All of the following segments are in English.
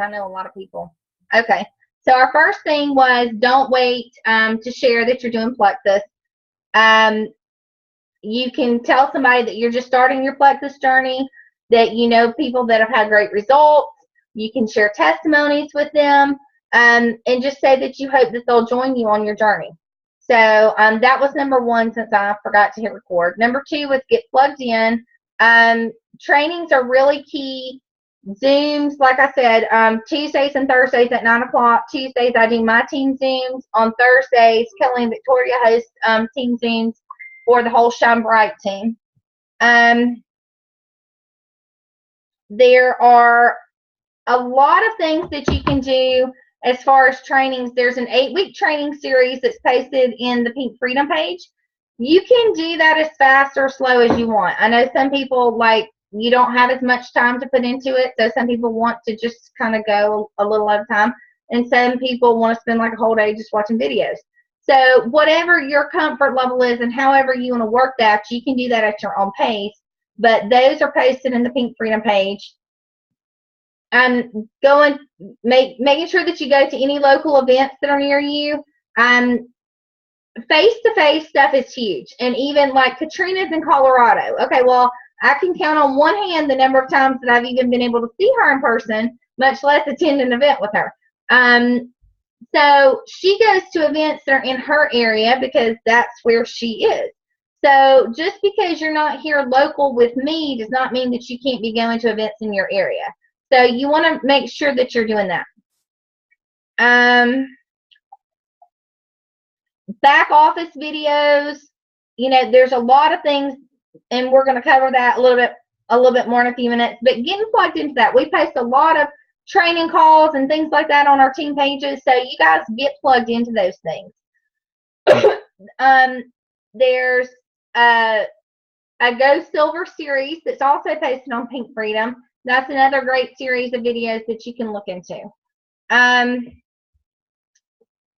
I know a lot of people. Okay. So our first thing was don't wait to share that you're doing Plexus. Um, you can tell somebody that you're just starting your Plexus journey, that you know people that have had great results. You can share testimonies with them, and just say that you hope that they'll join you on your journey. So that was number one, since I forgot to hit record. Number two was get plugged in. Trainings are really key. Zooms, like I said, Tuesdays and Thursdays at 9 o'clock. Tuesdays, I do my team Zooms. On Thursdays, Kelly and Victoria host team Zooms for the whole Shine Bright team. There are a lot of things that you can do as far as trainings. There's an 8-week training series that's posted in the Pink Freedom page. You can do that as fast or slow as you want. I know some people, like, you don't have as much time to put into it, so some people want to just kind of go a little at a time, and some people want to spend like a whole day just watching videos. So whatever your comfort level is and however you want to work that, you can do that at your own pace, but those are posted in the Pink Freedom page. Making sure that you go to any local events that are near you. Face-to-face stuff is huge, and even like Katrina's in Colorado. Okay, well, I can count on one hand the number of times that I've even been able to see her in person, much less attend an event with her. So she goes to events that are in her area because that's where she is. So just because you're not here local with me does not mean that you can't be going to events in your area. So you want to make sure that you're doing that. Back office videos, you know, there's a lot of things, and we're going to cover that a little bit more in a few minutes. But getting plugged into that, we post a lot of training calls and things like that on our team pages, so you guys get plugged into those things. There's a Go Silver series that's also posted on Pink Freedom. That's another great series of videos that you can look into.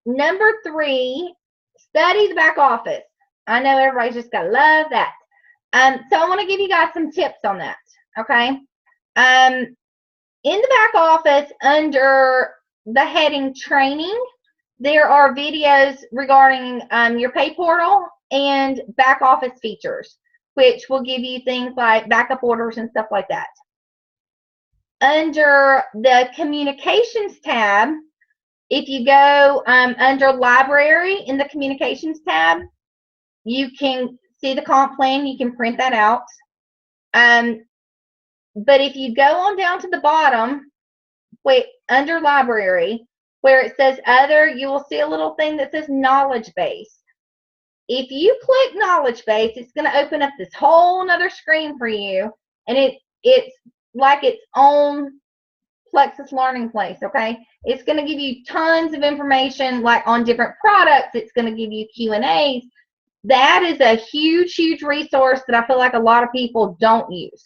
Number 3, study the back office. I know everybody's just got to love that. So I want to give you guys some tips on that, okay? In the back office, under the heading training, there are videos regarding your pay portal and back office features, which will give you things like backup orders and stuff like that. Under the communications tab, if you go under library in the communications tab, you can see the comp plan. You can print that out. But if you go on down to the bottom, under library, where it says other, you will see a little thing that says knowledge base. If you click knowledge base, it's going to open up this whole nother screen for you, and it's like its own Plexus learning place, okay? It's going to give you tons of information, like on different products. It's going to give you Q&As. That is a huge, huge resource that I feel like a lot of people don't use.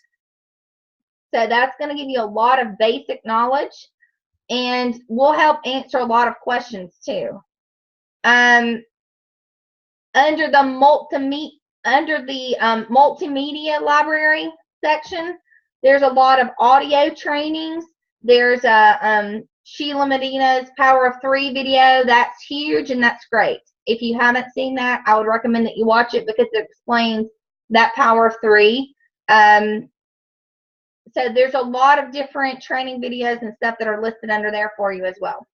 So that's going to give you a lot of basic knowledge, and will help answer a lot of questions too. Under the multimedia library section, there's a lot of audio trainings. There's Sheila Medina's Power of 3 video. That's huge, and that's great. If you haven't seen that, I would recommend that you watch it because it explains that Power of 3. So there's a lot of different training videos and stuff that are listed under there for you as well.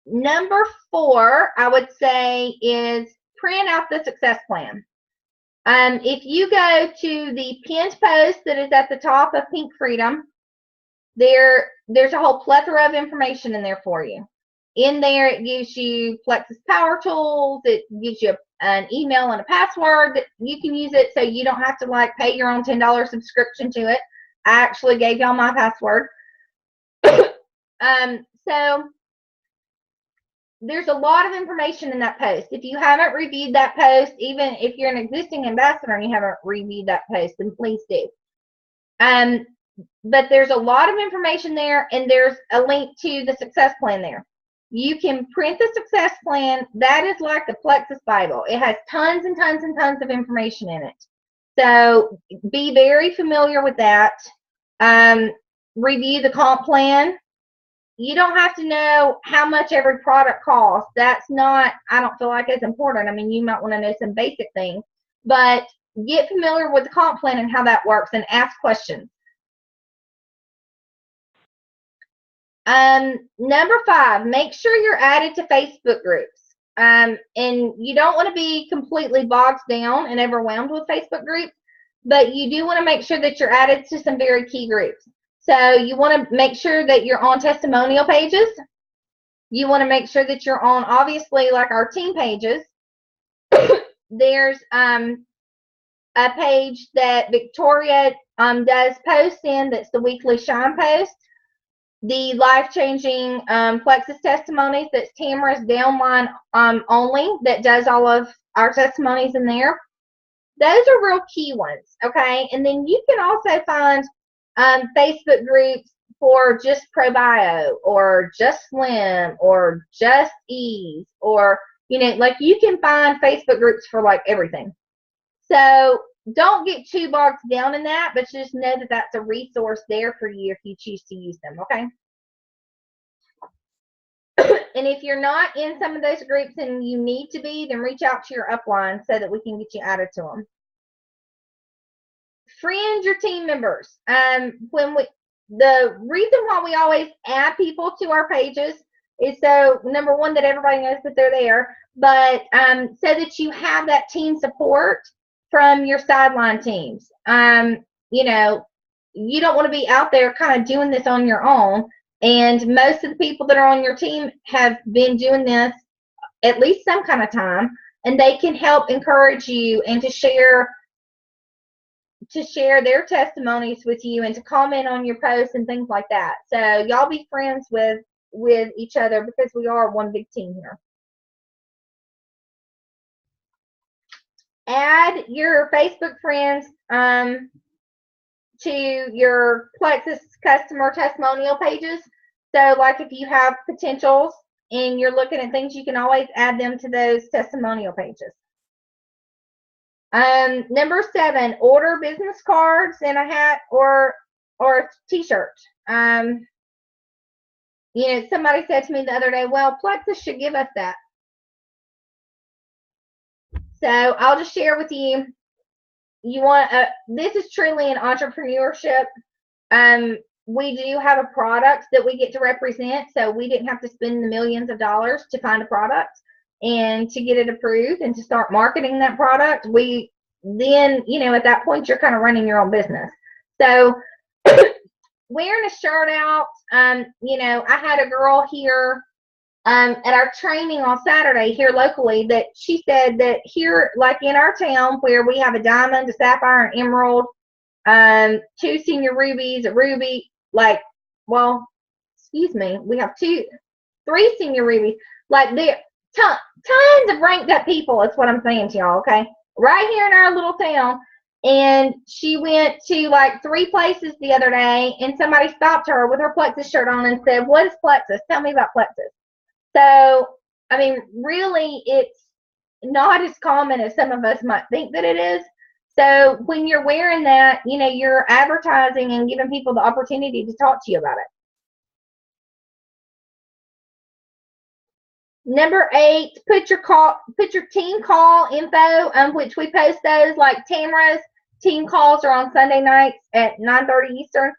Number 4, I would say, is print out the success plan. If you go to the pinned post that is at the top of Pink Freedom, there's a whole plethora of information in there for you. In there, it gives you Plexus Power Tools. It gives you an email and a password that you can use it, so you don't have to like pay your own $10 subscription to it. I actually gave y'all my password. So there's a lot of information in that post. If you haven't reviewed that post, even if you're an existing ambassador and you haven't reviewed that post, then please do. But there's a lot of information there, and there's a link to the success plan there. You can print the success plan. That is like the Plexus Bible. It has tons and tons and tons of information in it. So be very familiar with that. Review the comp plan. You don't have to know how much every product costs. That's not, I don't feel like it's important. I mean, you might want to know some basic things, but get familiar with the comp plan and how that works and ask questions. Number 5, make sure you're added to Facebook groups. And you don't want to be completely bogged down and overwhelmed with Facebook groups, but you do want to make sure that you're added to some very key groups. So you want to make sure that you're on testimonial pages. You want to make sure that you're on, obviously, like our team pages. There's a page that Victoria does post in, that's the weekly Shine post. The life-changing Plexus testimonies, that's Tamara's downline only, that does all of our testimonies in there. Those are real key ones, okay? And then you can also find Facebook groups for just ProBio or just Slim or just Ease, or, you know, like you can find Facebook groups for like everything. So don't get too bogged down in that, but just know that that's a resource there for you if you choose to use them, okay? And if you're not in some of those groups and you need to be, then reach out to your upline so that we can get you added to them. Friend your team members. The reason why we always add people to our pages is so, number one, that everybody knows that they're there, but so that you have that team support from your sideline teams. You know, you don't want to be out there kind of doing this on your own. And most of the people that are on your team have been doing this at least some kind of time, and they can help encourage you and to share their testimonies with you and to comment on your posts and things like that. So y'all be friends with each other, because we are one big team here. Add your Facebook friends to your Plexus customer testimonial pages. So like if you have potentials and you're looking at things, you can always add them to those testimonial pages. Number 7, order business cards and a hat or a t-shirt. You know, somebody said to me the other day, well, Plexus should give us that. So I'll just share with you. You want this is truly an entrepreneurship. We do have a product that we get to represent, so we didn't have to spend the millions of dollars to find a product and to get it approved and to start marketing that product. Then, you know, at that point, you're kind of running your own business. So wearing a shirt out, you know, I had a girl here at our training on Saturday here locally that she said that here, like in our town where we have a diamond, a sapphire, an emerald, 2 senior rubies, a ruby, like, well, excuse me, we have 3 senior rubies, like there tons of ranked up people, is what I'm saying to y'all, okay, right here in our little town. And she went to like 3 places the other day, and somebody stopped her with her Plexus shirt on and said, what is Plexus? Tell me about Plexus. So, I mean, really, it's not as common as some of us might think that it is. So when you're wearing that, you know, you're advertising and giving people the opportunity to talk to you about it. Number 8, put your team call info, which we post those, like Tamara's team calls are on Sunday nights at 9:30 Eastern.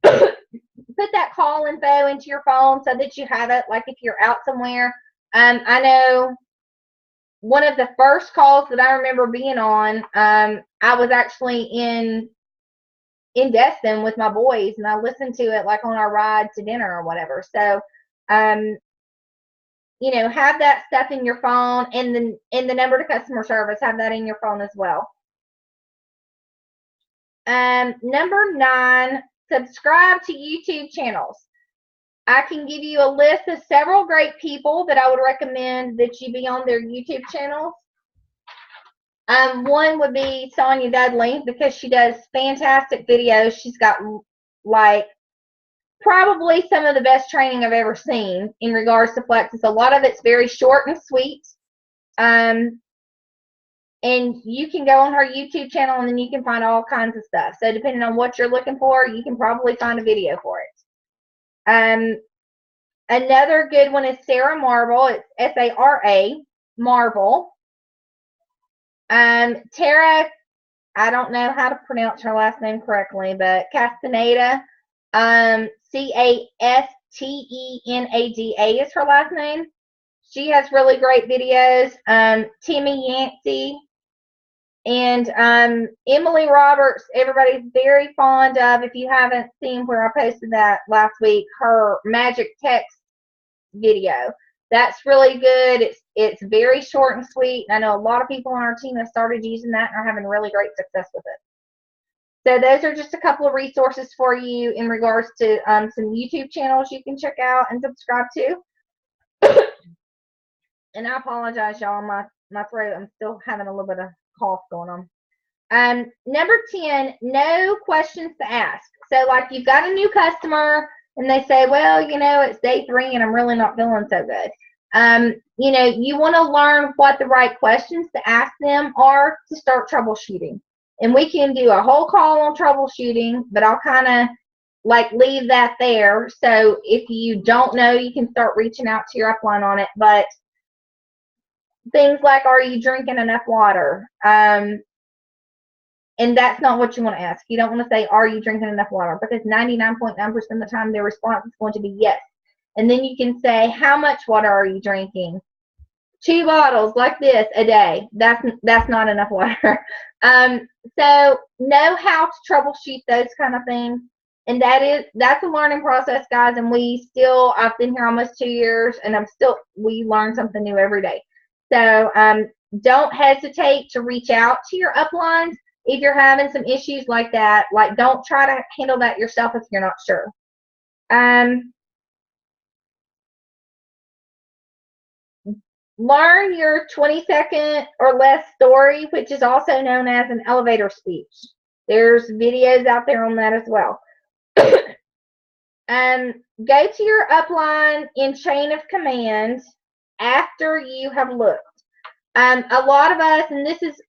Put that call info into your phone so that you have it, like if you're out somewhere. I know one of the first calls that I remember being on, I was actually in Destin with my boys, and I listened to it like on our ride to dinner or whatever. So, you know, have that stuff in your phone, and the number to customer service, have that in your phone as well. Number 9, subscribe to YouTube channels. I can give you a list of several great people that I would recommend that you be on their YouTube channels. One would be Sonia Dudley, because she does fantastic videos. She's got like probably some of the best training I've ever seen in regards to Plexus. A lot of it's very short and sweet. And you can go on her YouTube channel and then you can find all kinds of stuff. So depending on what you're looking for, you can probably find a video for it. Another good one is Sarah Marble. It's S-A-R-A, Marble. Tara, I don't know how to pronounce her last name correctly, but Castaneda, C-A-S-T-E-N-A-D-A is her last name. She has really great videos. Timmy Yancey and Emily Roberts, everybody's very fond of. If you haven't seen where I posted that last week, her magic text video. That's really good. It's very short and sweet. I know a lot of people on our team have started using that and are having really great success with it. So those are just a couple of resources for you in regards to some YouTube channels you can check out and subscribe to. And I apologize, y'all. My throat, I'm still having a little bit of cough going on. Number 10, no questions to ask. So like you've got a new customer and they say, well, you know, it's day 3 and I'm really not feeling so good. You know, you want to learn what the right questions to ask them are to start troubleshooting. And we can do a whole call on troubleshooting, but I'll kind of like leave that there. So if you don't know, you can start reaching out to your upline on it. But things like, are you drinking enough water? And that's not what you want to ask. You don't want to say, are you drinking enough water? Because 99.9% of the time, their response is going to be yes. And then you can say, how much water are you drinking? 2 bottles like this a day. That's not enough water. So know how to troubleshoot those kind of things. And that's a learning process, guys. And I've been here almost 2 years, and we learn something new every day. So don't hesitate to reach out to your uplines if you're having some issues like that. Like, don't try to handle that yourself if you're not sure. Learn your 20-second or less story, which is also known as an elevator speech. There's videos out there on that as well. Go to your upline in chain of command after you have looked. A lot of us, and this is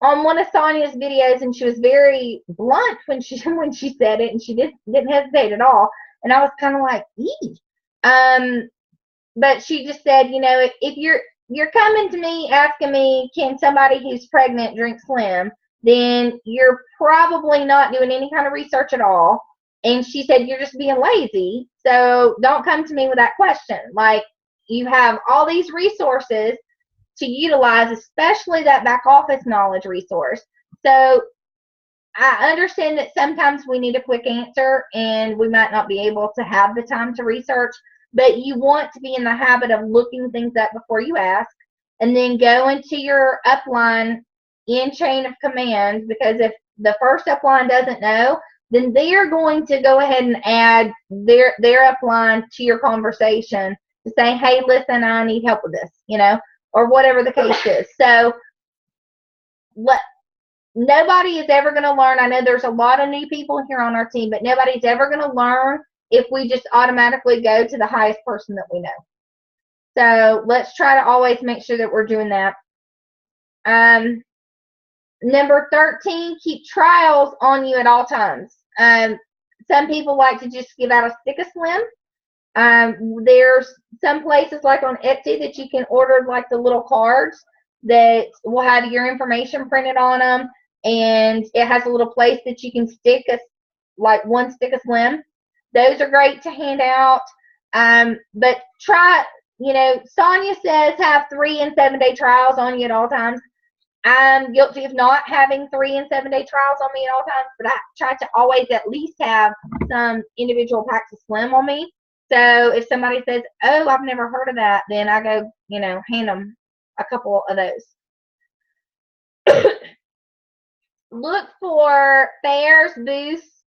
on one of Sonia's videos, and she was very blunt when she said it, and she didn't hesitate at all. And I was kind of like, ee. But she just said, you know, if you're coming to me asking me, can somebody who's pregnant drink Slim, then you're probably not doing any kind of research at all. And she said, you're just being lazy. So don't come to me with that question. Like, you have all these resources to utilize, especially that back office knowledge resource. So I understand that sometimes we need a quick answer and we might not be able to have the time to research, but you want to be in the habit of looking things up before you ask, and then go into your upline in chain of command, because if the first upline doesn't know, then they're going to go ahead and add their upline to your conversation to say, hey, listen, I need help with this, you know, or whatever the case is. So nobody is ever going to learn. I know there's a lot of new people here on our team, but nobody's ever going to learn if we just automatically go to the highest person that we know. So let's try to always make sure that we're doing that. Number 13, keep trials on you at all times. Some people like to just give out a stick of Slim. There's some places like on Etsy that you can order like the little cards that will have your information printed on them, and it has a little place that you can stick like 1 stick of Slim. Those are great to hand out. But try, you know, Sonia says have 3 and 7 day trials on you at all times. I'm guilty of not having 3 and 7 day trials on me at all times, but I try to always at least have some individual packs of Slim on me. So if somebody says, oh, I've never heard of that, then I go, you know, hand them a couple of those. Look for fairs, booths,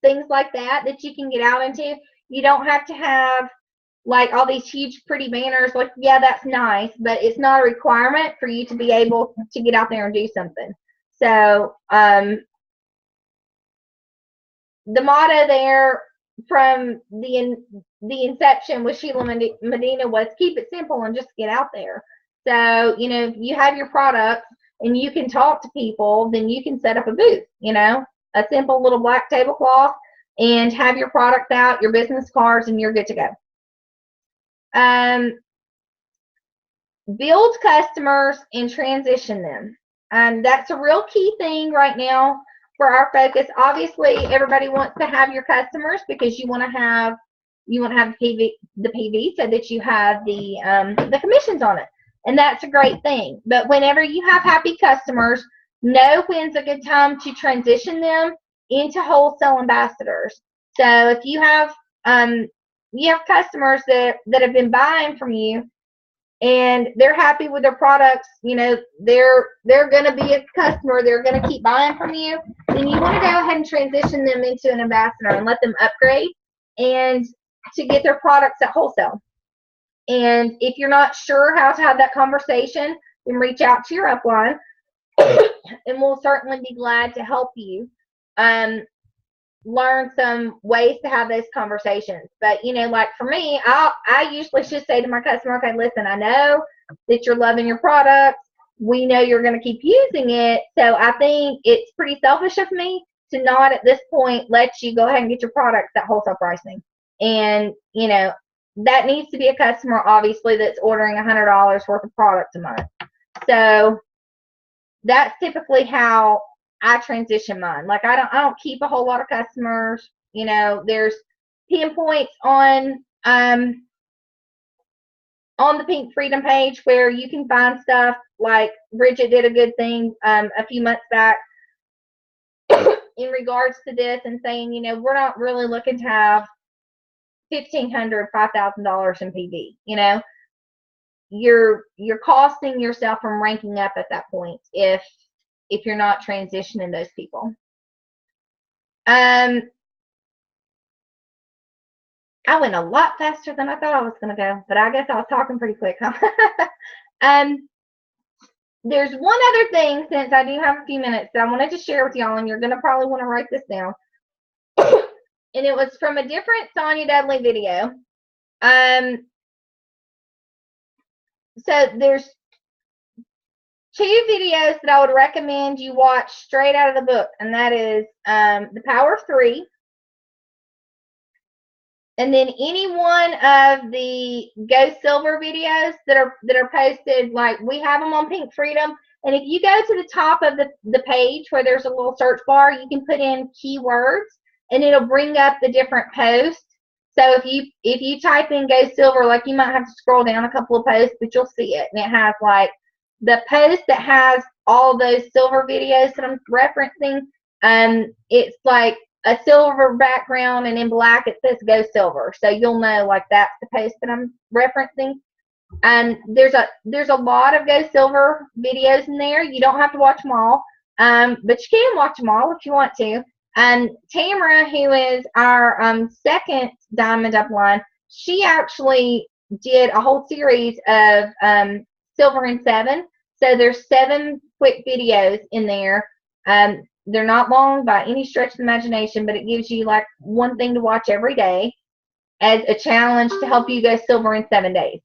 things like that you can get out into. You don't have to have like all these huge pretty banners. Like, yeah, that's nice, but it's not a requirement for you to be able to get out there and do something. So the motto there from the inception with Sheila Medina was keep it simple and just get out there. So, you know, if you have your products and you can talk to people, then you can set up a booth, you know, a simple little black tablecloth, and have your products out, your business cards, and you're good to go. Build customers and transition them. That's a real key thing right now for our focus. Obviously, everybody wants to have your customers because you want to have the PV so that you have the commissions on it, and that's a great thing. But whenever you have happy customers, know when's a good time to transition them into wholesale ambassadors. So if you have customers that have been buying from you and they're happy with their products, you know, they're going to be a customer, they're going to keep buying from you, then you want to go ahead and transition them into an ambassador and let them upgrade and to get their products at wholesale. And if you're not sure how to have that conversation, then reach out to your upline and we'll certainly be glad to help you learn some ways to have those conversations. But, you know, like for me, I usually just say to my customer, okay, listen, I know that you're loving your products. We know you're going to keep using it. So I think it's pretty selfish of me to not at this point let you go ahead and get your products at wholesale pricing. And, you know, that needs to be a customer, obviously, that's ordering $100 worth of products a month. So that's typically how I transition mine. Like I don't keep a whole lot of customers. You know, there's pinpoints on the Pink Freedom page where you can find stuff. Like Bridget did a good thing a few months back in regards to this and saying, you know, we're not really looking to have $1,500, $5,000 in PV. You know, you're costing yourself from ranking up at that point if you're not transitioning those people. I went a lot faster than I thought I was going to go, but I guess I was talking pretty quick, huh? There's one other thing, since I do have a few minutes, that I wanted to share with y'all, and you're going to probably want to write this down. And it was from a different Sonia Dudley video. So there's two videos that I would recommend you watch straight out of the book, and that is The Power of Three, and then any one of the Go Silver videos that are posted. Like we have them on Pink Freedom, and if you go to the top of the page where there's a little search bar, you can put in keywords, and it'll bring up the different posts. So if you type in Go Silver, like you might have to scroll down a couple of posts, but you'll see it, and it has like the post that has all those silver videos that I'm referencing. It's like a silver background, and in black it says Go Silver, so you'll know like that's the post that I'm referencing. There's a lot of Go Silver videos in there. You don't have to watch them all, but you can watch them all if you want to. Tamara, who is our second Diamond upline, she actually did a whole series of Silver in 7. So there's 7 quick videos in there. They're not long by any stretch of the imagination, but it gives you like one thing to watch every day as a challenge to help you go silver in 7 days.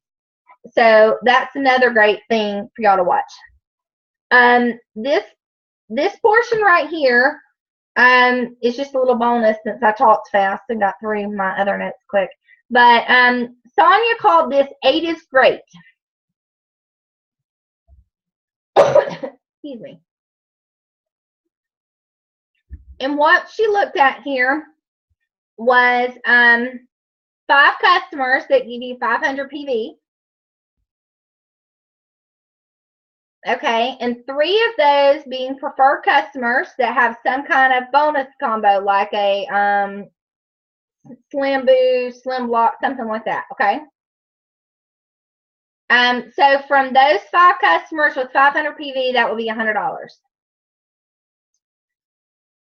So that's another great thing for y'all to watch. This portion right here is just a little bonus since I talked fast and got through my other notes quick. But Sonia called this 8 is great. Excuse me. And what she looked at here was 5 customers that give you 500 PV. Okay, and 3 of those being preferred customers that have some kind of bonus combo, like a slim boost, slim block, something like that. Okay. So from those 5 customers with 500 PV, that would be $100.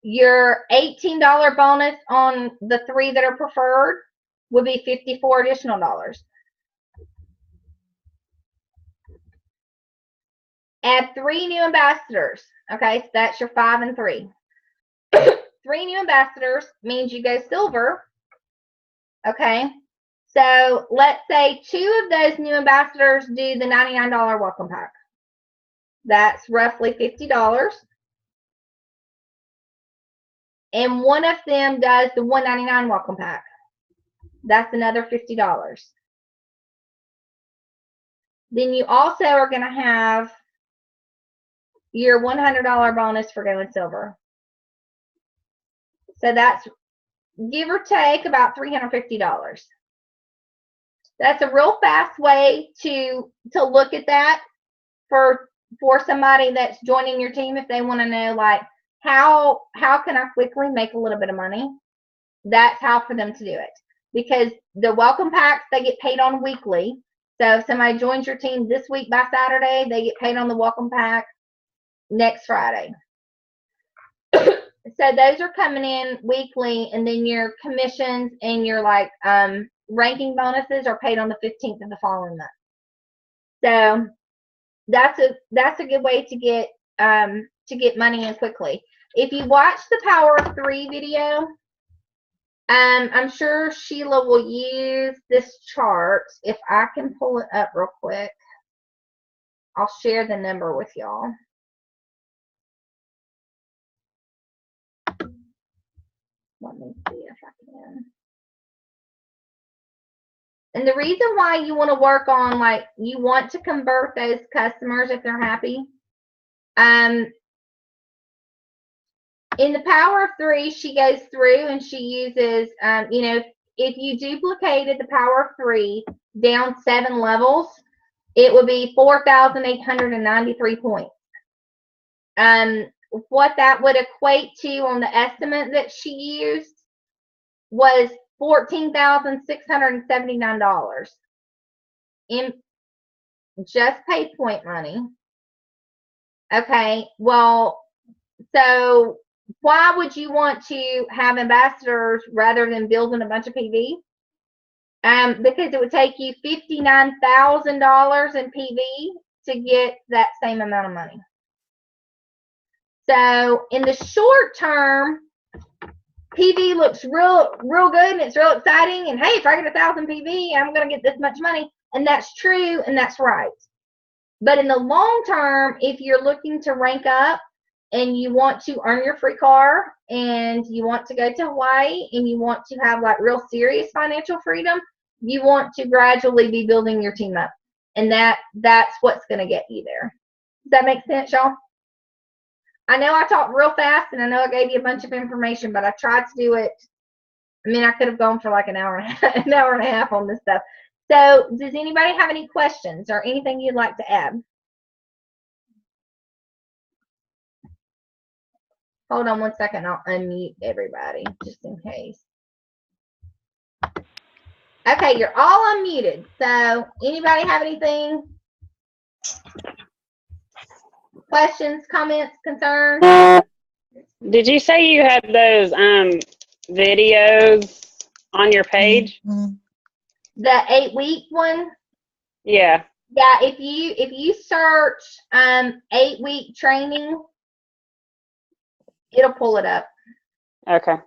Your $18 bonus on the 3 that are preferred would be $54 additional dollars. Add 3 new ambassadors. Okay, so that's your 5 and 3. 3 new ambassadors means you go silver. Okay, So let's say 2 of those new ambassadors do the $99 welcome pack. That's roughly $50. And one of them does the $199 welcome pack. That's another $50. Then you also are going to have your $100 bonus for going silver. So that's, give or take, about $350. That's a real fast way to look at that for somebody that's joining your team if they want to know, like, how can I quickly make a little bit of money? That's how for them to do it. Because the welcome packs, they get paid on weekly. So if somebody joins your team this week by Saturday, they get paid on the welcome pack next Friday. So those are coming in weekly, and then your commissions and your ranking bonuses are paid on the 15th of the following month. So that's a good way to get money in quickly. If you watch the Power of 3 video, I'm sure Sheila will use this chart. If I can pull it up real quick, I'll share the number with y'all. Let me see if I can. And the reason why you want to work on, like, you want to convert those customers if they're happy. In the Power of 3, she goes through and she uses, if you duplicated the Power of 3 down 7 levels, it would be 4,893 points. What that would equate to on the estimate that she used was $14,679 in just paid point money. Okay, well, so why would you want to have ambassadors rather than building a bunch of PV? Because it would take you $59,000 in PV to get that same amount of money. So in the short term, PV looks real good and it's real exciting. And hey, if I get 1,000 PV, I'm going to get this much money. And that's true and that's right. But in the long term, if you're looking to rank up and you want to earn your free car and you want to go to Hawaii and you want to have like real serious financial freedom, you want to gradually be building your team up. And that's what's going to get you there. Does that make sense, y'all? I know I talked real fast and I know I gave you a bunch of information, but I tried to do it. I mean, I could have gone for like an hour and a half on this stuff. So does anybody have any questions or anything you'd like to add? Hold on 1 second. I'll unmute everybody just in case. Okay, you're all unmuted. So anybody have anything? Questions, comments, concerns? Did you say you had those videos on your page? The 8-week one? Yeah. Yeah, if you search 8-week training, it'll pull it up. Okay.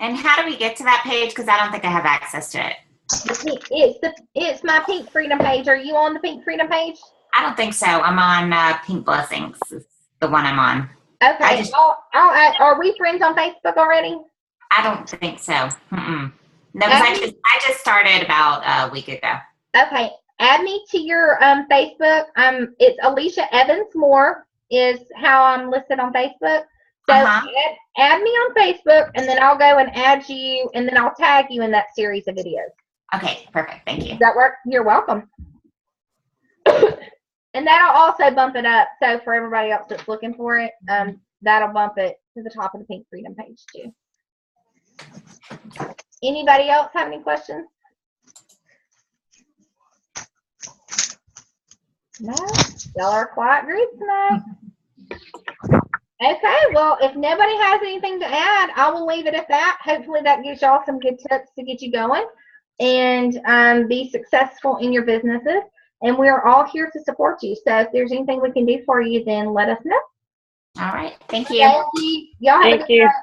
And how do we get to that page? Because I don't think I have access to it. It's my Pink Freedom page. Are you on the Pink Freedom page? I don't think so. I'm on Pink Blessings. Is the one I'm on. Okay. Are we friends on Facebook already? I don't think so. No, because I just started about a week ago. Okay. Add me to your Facebook. It's Alicia Evans Moore is how I'm listed on Facebook. So add me on Facebook, and then I'll go and add you, and then I'll tag you in that series of videos. Okay, perfect. Thank you. Does that work? You're welcome. And that'll also bump it up. So for everybody else that's looking for it, that'll bump it to the top of the Pink Freedom page too. Anybody else have any questions? No? Y'all are a quiet group tonight. Okay, well, if nobody has anything to add, I will leave it at that. Hopefully that gives y'all some good tips to get you going and be successful in your businesses. And we're all here to support you. So if there's anything we can do for you, then let us know. All right. Thank you. Thank you. Y'all have a good night.